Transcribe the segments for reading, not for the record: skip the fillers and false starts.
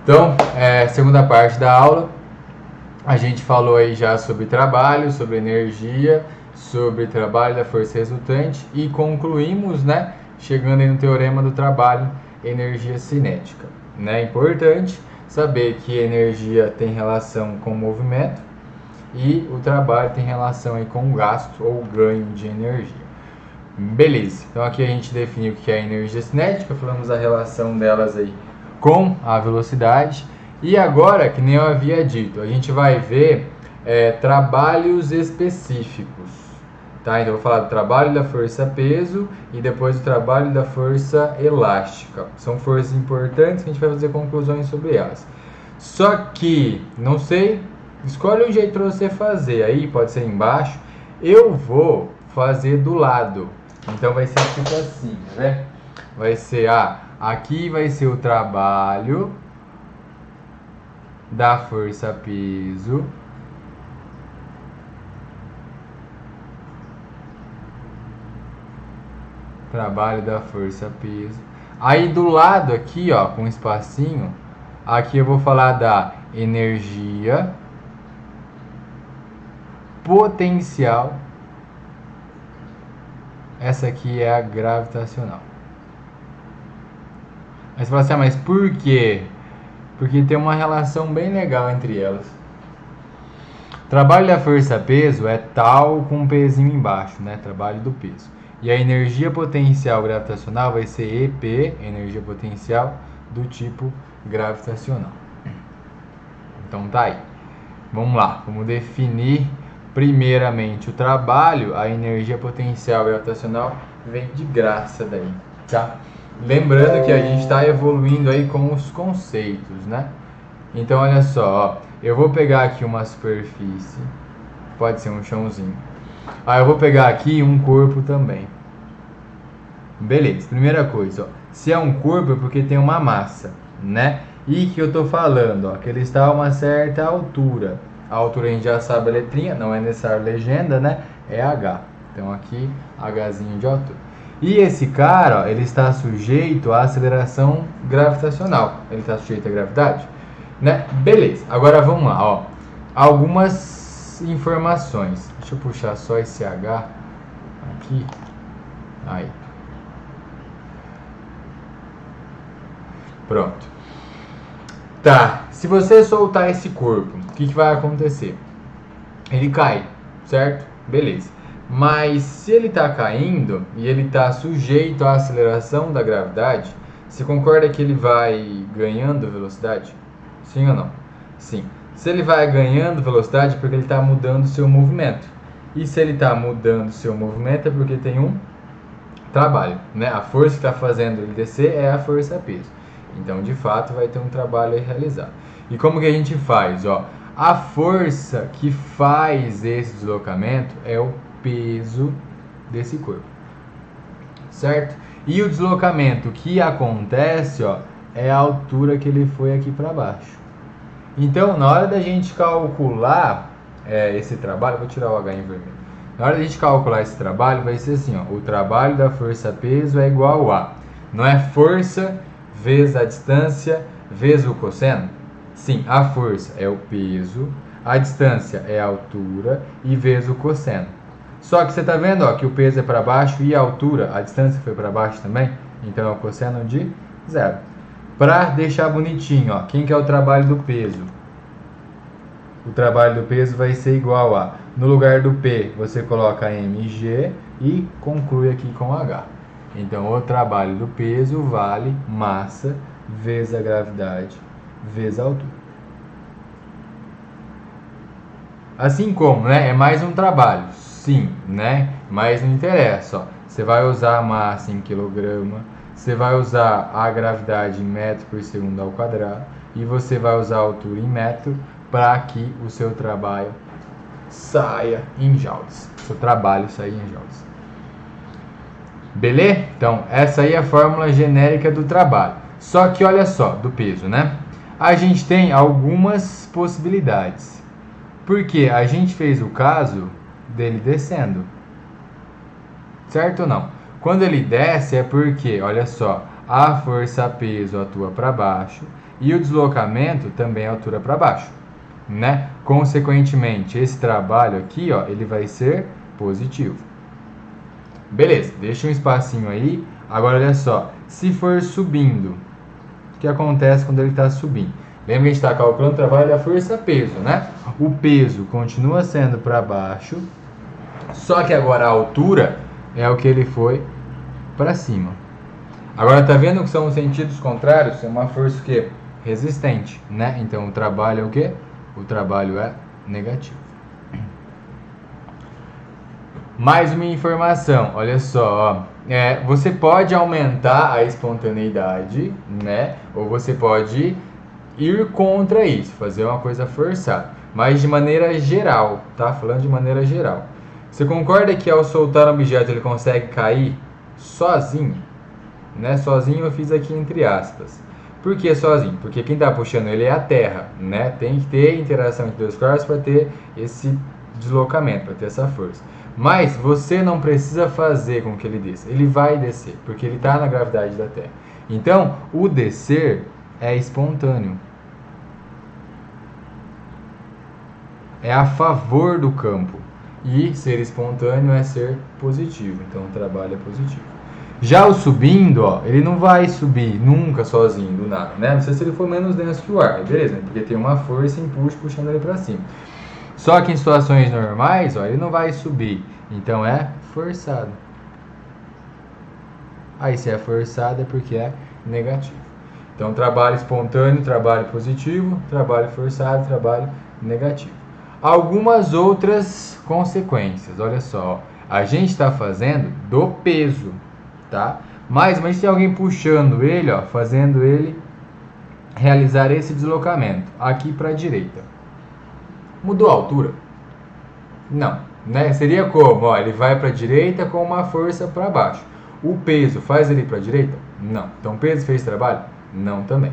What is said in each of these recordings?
Então, segunda parte da aula, a gente falou aí já sobre trabalho, sobre energia, sobre trabalho da força resultante e concluímos, né, chegando aí no teorema do trabalho, energia cinética. É importante saber que energia tem relação com o movimento e o trabalho tem relação aí com o gasto ou ganho de energia. Beleza, então aqui a gente definiu o que é a energia cinética, falamos a relação delas aí com a velocidade. E agora, que nem eu havia dito, a gente vai ver trabalhos específicos. Tá? Então eu vou falar do trabalho da força-peso e depois do trabalho da força elástica. São forças importantes que a gente vai fazer conclusões sobre elas. Só que, não sei, escolhe um jeito para você fazer aí, pode ser embaixo. Eu vou fazer do lado. Então vai ser tipo assim, né? Vai ser, aqui vai ser o trabalho da força-peso. Trabalho da força-peso. Aí do lado aqui, ó, com um espacinho, aqui eu vou falar da energia potencial. Essa aqui é a gravitacional. Aí você fala assim, mas por quê? Porque tem uma relação bem legal entre elas. Trabalho da força-peso é tal com um pezinho embaixo, né? Trabalho do peso. E a energia potencial gravitacional vai ser EP, energia potencial do tipo gravitacional. Então tá aí. Vamos lá, vamos definir primeiramente o trabalho. A energia potencial gravitacional vem de graça daí, tá? Lembrando que a gente está evoluindo aí com os conceitos, né? Então olha só, ó, eu vou pegar aqui uma superfície, pode ser um chãozinho. Eu vou pegar aqui um corpo também. Beleza, primeira coisa, ó, se é um corpo é porque tem uma massa, né? E que eu tô falando, ó, que ele está a uma certa altura. A altura a gente já sabe a letrinha, não é necessário legenda, né? É H. Então aqui, Hzinho de altura. E esse cara, ó, ele está sujeito à aceleração gravitacional. Ele está sujeito à gravidade, né? Beleza, agora vamos lá, ó. Algumas informações. Deixa eu puxar só esse H aqui. Aí. Pronto. Tá, se você soltar esse corpo, o que vai acontecer? Ele cai, certo? Beleza. Mas se ele está caindo e ele está sujeito à aceleração da gravidade, você concorda que ele vai ganhando velocidade? Sim ou não? Sim. Se ele vai ganhando velocidade é porque ele está mudando o seu movimento. E se ele está mudando o seu movimento é porque tem um trabalho, né? A força que está fazendo ele descer é a força-peso. Então, de fato, vai ter um trabalho aí realizado. E como que a gente faz? Ó, a força que faz esse deslocamento é o peso desse corpo, certo? E o deslocamento que acontece, ó, é a altura que ele foi aqui para baixo. Então, na hora da gente calcular esse trabalho, vou tirar o H em vermelho. Na hora da gente calcular esse trabalho, vai ser assim, ó, o trabalho da força-peso é igual a, não é força vezes a distância vezes o cosseno? Sim, a força é o peso, a distância é a altura e vezes o cosseno. Só que você está vendo, ó, que o peso é para baixo e a altura, a distância foi para baixo também, então é o cosseno de 0. Para deixar bonitinho, ó, quem que é o trabalho do peso? O trabalho do peso vai ser igual a, no lugar do P, você coloca mg e conclui aqui com H. Então, o trabalho do peso vale massa vezes a gravidade vezes a altura. Assim como, né, é mais um trabalho, sim, né, mas não interessa, ó. Você vai usar a massa em quilograma, você vai usar a gravidade em metro por segundo ao quadrado e você vai usar a altura em metro para que o seu trabalho saia em joules. O seu trabalho saia em joules. Beleza? Então, essa aí é a fórmula genérica do trabalho. Só que olha só, do peso, né? A gente tem algumas possibilidades. Porque a gente fez o caso dele descendo. Certo ou não? Quando ele desce é porque, olha só, a força-peso atua para baixo e o deslocamento também atua para baixo, né? Consequentemente, esse trabalho aqui, ó, ele vai ser positivo. Beleza, deixa um espacinho aí. Agora, olha só, se for subindo, o que acontece quando ele está subindo? Lembra que a gente está calculando o trabalho da força-peso, né? O peso continua sendo para baixo, só que agora a altura é o que ele foi para cima. Agora tá vendo que são sentidos contrários? É uma força que é resistente, né? Então o trabalho é o quê? O trabalho é negativo. Mais uma informação, olha só, ó. Você pode aumentar a espontaneidade, né? Ou você pode ir contra isso, fazer uma coisa forçada, mas de maneira geral, tá? Falando de maneira geral. Você concorda que ao soltar um objeto ele consegue cair sozinho? Né? Sozinho eu fiz aqui entre aspas. Por que sozinho? Porque quem está puxando ele é a Terra, né? Tem que ter interação entre dois corpos para ter esse deslocamento, para ter essa força. Mas você não precisa fazer com que ele desça. Ele vai descer, porque ele está na gravidade da Terra. Então, o descer é espontâneo. É a favor do campo. E ser espontâneo é ser positivo. Então, o trabalho é positivo. Já o subindo, ó, ele não vai subir nunca sozinho, do nada, né? Não sei se ele for menos denso que o ar, beleza, né? Porque tem uma força e impulso puxando ele para cima. Só que em situações normais, ó, ele não vai subir, então é forçado. Aí se é forçado é porque é negativo. Então trabalho espontâneo, trabalho positivo, trabalho forçado, trabalho negativo. Algumas outras consequências, olha só, ó, a gente está fazendo do peso, tá? Mas tem alguém puxando ele, ó, fazendo ele realizar esse deslocamento aqui para a direita. Mudou a altura? Não, né? Seria como? Ó, ele vai para a direita com uma força para baixo. O peso faz ele para a direita? Não. Então o peso fez trabalho? Não também.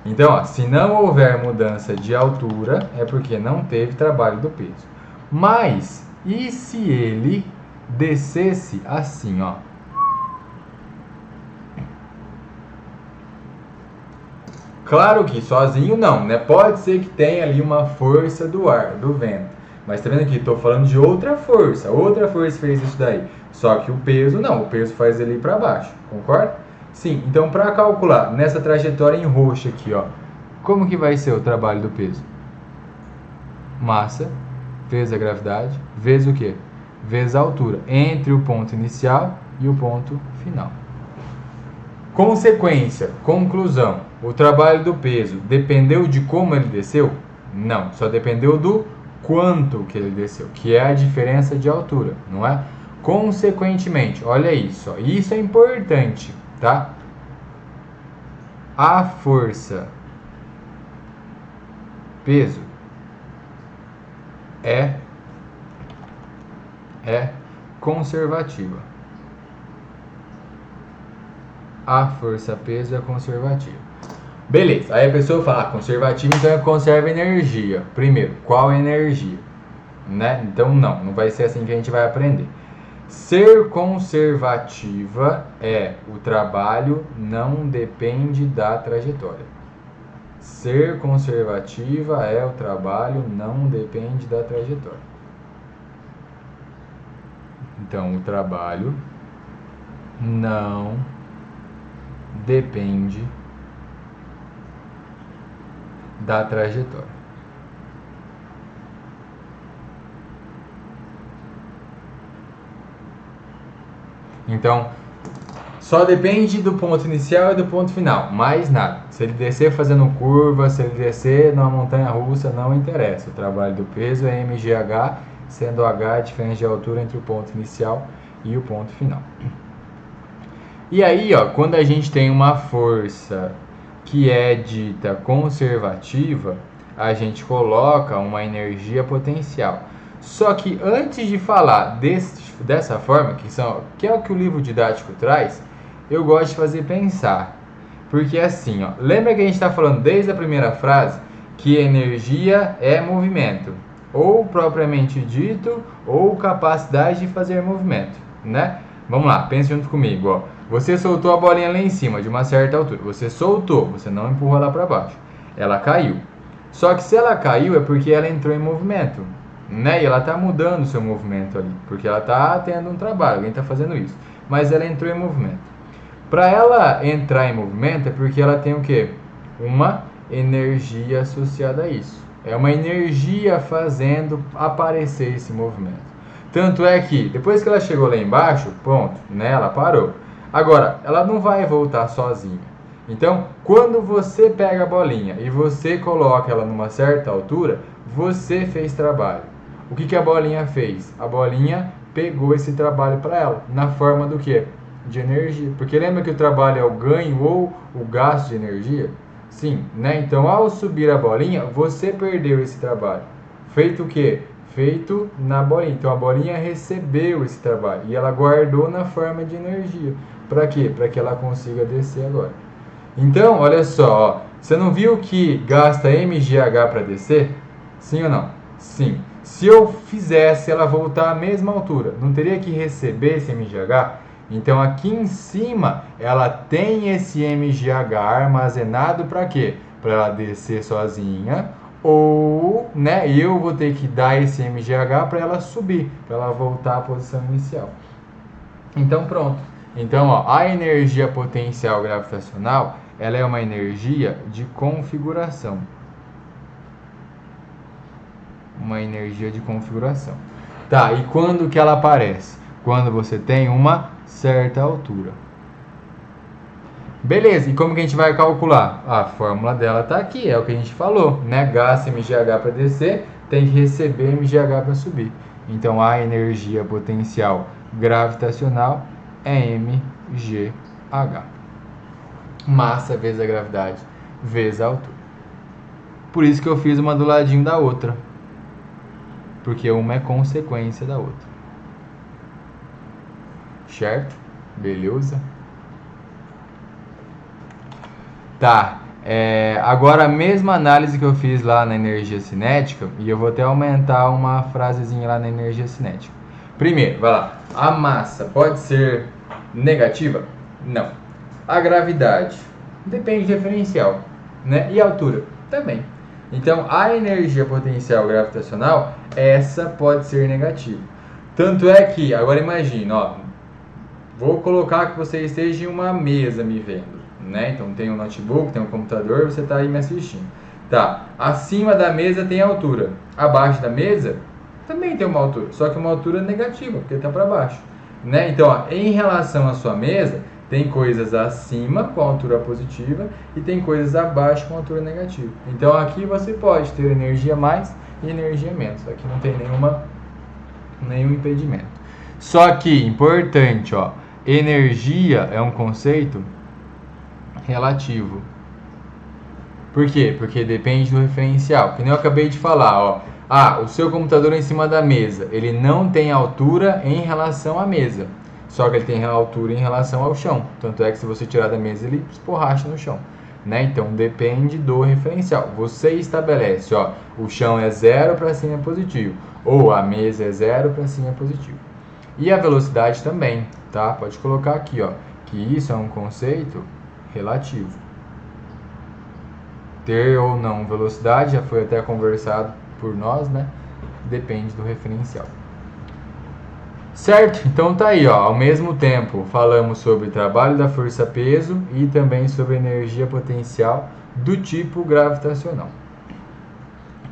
Então, ó, se não houver mudança de altura, é porque não teve trabalho do peso. Mas, e se ele descesse assim, ó? Claro que sozinho não, né? Pode ser que tenha ali uma força do ar, do vento. Mas tá vendo aqui? Estou falando de outra força fez isso daí. Só que o peso não, o peso faz ele ir para baixo, concorda? Sim, então para calcular nessa trajetória em roxo aqui, ó, como que vai ser o trabalho do peso? Massa vezes a gravidade, vezes o quê? Vezes a altura, entre o ponto inicial e o ponto final. Consequência, conclusão, o trabalho do peso dependeu de como ele desceu? Não, só dependeu do quanto que ele desceu, que é a diferença de altura, não é? Consequentemente, olha isso, ó, isso é importante, tá? A força peso é conservativa. A força-peso é conservativa. Beleza, aí a pessoa fala, conservativa então conserva energia. Primeiro, qual energia? Né? Então não vai ser assim que a gente vai aprender. Ser conservativa é o trabalho não depende da trajetória. Ser conservativa é o trabalho não depende da trajetória. Então, o trabalho não depende da trajetória. Então, só depende do ponto inicial e do ponto final, mais nada. Se ele descer fazendo curva, se ele descer numa montanha russa, não interessa. O trabalho do peso é mgh, sendo h a diferença de altura entre o ponto inicial e o ponto final. E aí, ó, quando a gente tem uma força que é dita conservativa, a gente coloca uma energia potencial. Só que antes de falar dessa forma, que é o que o livro didático traz, eu gosto de fazer pensar. Porque assim, ó, lembra que a gente está falando desde a primeira frase que energia é movimento, ou propriamente dito, ou capacidade de fazer movimento, né? Vamos lá, pense junto comigo, ó. Você soltou a bolinha lá em cima, de uma certa altura. Você soltou, você não empurrou ela para baixo. Ela caiu. Só que se ela caiu é porque ela entrou em movimento, né? E ela está mudando o seu movimento ali, porque ela está tendo um trabalho, alguém está fazendo isso. Mas ela entrou em movimento. Para ela entrar em movimento é porque ela tem o quê? Uma energia associada a isso. É uma energia fazendo aparecer esse movimento. Tanto é que depois que ela chegou lá embaixo, pronto, né? Ela parou. Agora, ela não vai voltar sozinha. Então, quando você pega a bolinha e você coloca ela numa certa altura, você fez trabalho. O que a bolinha fez? A bolinha pegou esse trabalho para ela, na forma do quê? De energia. Porque lembra que o trabalho é o ganho ou o gasto de energia? Sim, né? Então, ao subir a bolinha, você perdeu esse trabalho. Feito o quê? Feito na bolinha. Então, a bolinha recebeu esse trabalho e ela guardou na forma de energia. Para quê? Para que ela consiga descer agora. Então, olha só, ó, você não viu que gasta mgh para descer? Sim ou não? Sim. Se eu fizesse ela voltar à mesma altura, não teria que receber esse mgh? Então, aqui em cima, ela tem esse mgh armazenado para quê? Para ela descer sozinha, ou, né, eu vou ter que dar esse mgh para ela subir, para ela voltar à posição inicial. Então, pronto. Então, ó, a energia potencial gravitacional, ela é uma energia de configuração. Uma energia de configuração. Tá, e quando que ela aparece? Quando você tem uma certa altura. Beleza, e como que a gente vai calcular? A fórmula dela está aqui, é o que a gente falou, né? Gasta mgh para descer, tem que receber mgh para subir. Então, a energia potencial gravitacional é mgh. Massa vezes a gravidade vezes a altura. Por isso que eu fiz uma do ladinho da outra. Porque uma é consequência da outra. Certo? Beleza? Tá. Agora a mesma análise que eu fiz lá na energia cinética. E eu vou até aumentar uma frasezinha lá na energia cinética. Primeiro, vai lá. A massa pode ser negativa? Não. A gravidade depende do referencial, né? E a altura também. Então, a energia potencial gravitacional, essa pode ser negativa. Tanto é que, agora imagina, ó, vou colocar que você esteja em uma mesa me vendo, né? Então, tem um notebook, tem um computador, você está aí me assistindo. Tá, acima da mesa tem altura, abaixo da mesa também tem uma altura, só que uma altura negativa, porque está para baixo, né? Então, ó, em relação à sua mesa, tem coisas acima com altura positiva e tem coisas abaixo com altura negativa. Então aqui você pode ter energia mais e energia menos. Aqui não tem nenhum impedimento. Só que, importante, ó, energia é um conceito relativo. Por quê? Porque depende do referencial. Que nem eu acabei de falar, ó. O seu computador é em cima da mesa. Ele não tem altura em relação à mesa. Só que ele tem altura em relação ao chão. Tanto é que se você tirar da mesa, ele esporracha no chão, né? Então, depende do referencial. Você estabelece, ó, o chão é 0 para cima é positivo. Ou a mesa é 0 para cima é positivo. E a velocidade também, tá? Pode colocar aqui, ó, que isso é um conceito relativo. Ter ou não velocidade, já foi até conversado por nós, né? Depende do referencial. Certo? Então tá aí, ó. Ao mesmo tempo falamos sobre trabalho da força-peso e também sobre energia potencial do tipo gravitacional,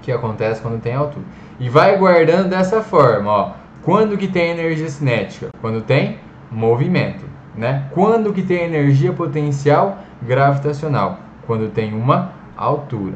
que acontece quando tem altura. E vai guardando dessa forma, ó. Quando que tem energia cinética? Quando tem movimento, né? Quando que tem energia potencial gravitacional? Quando tem uma altura.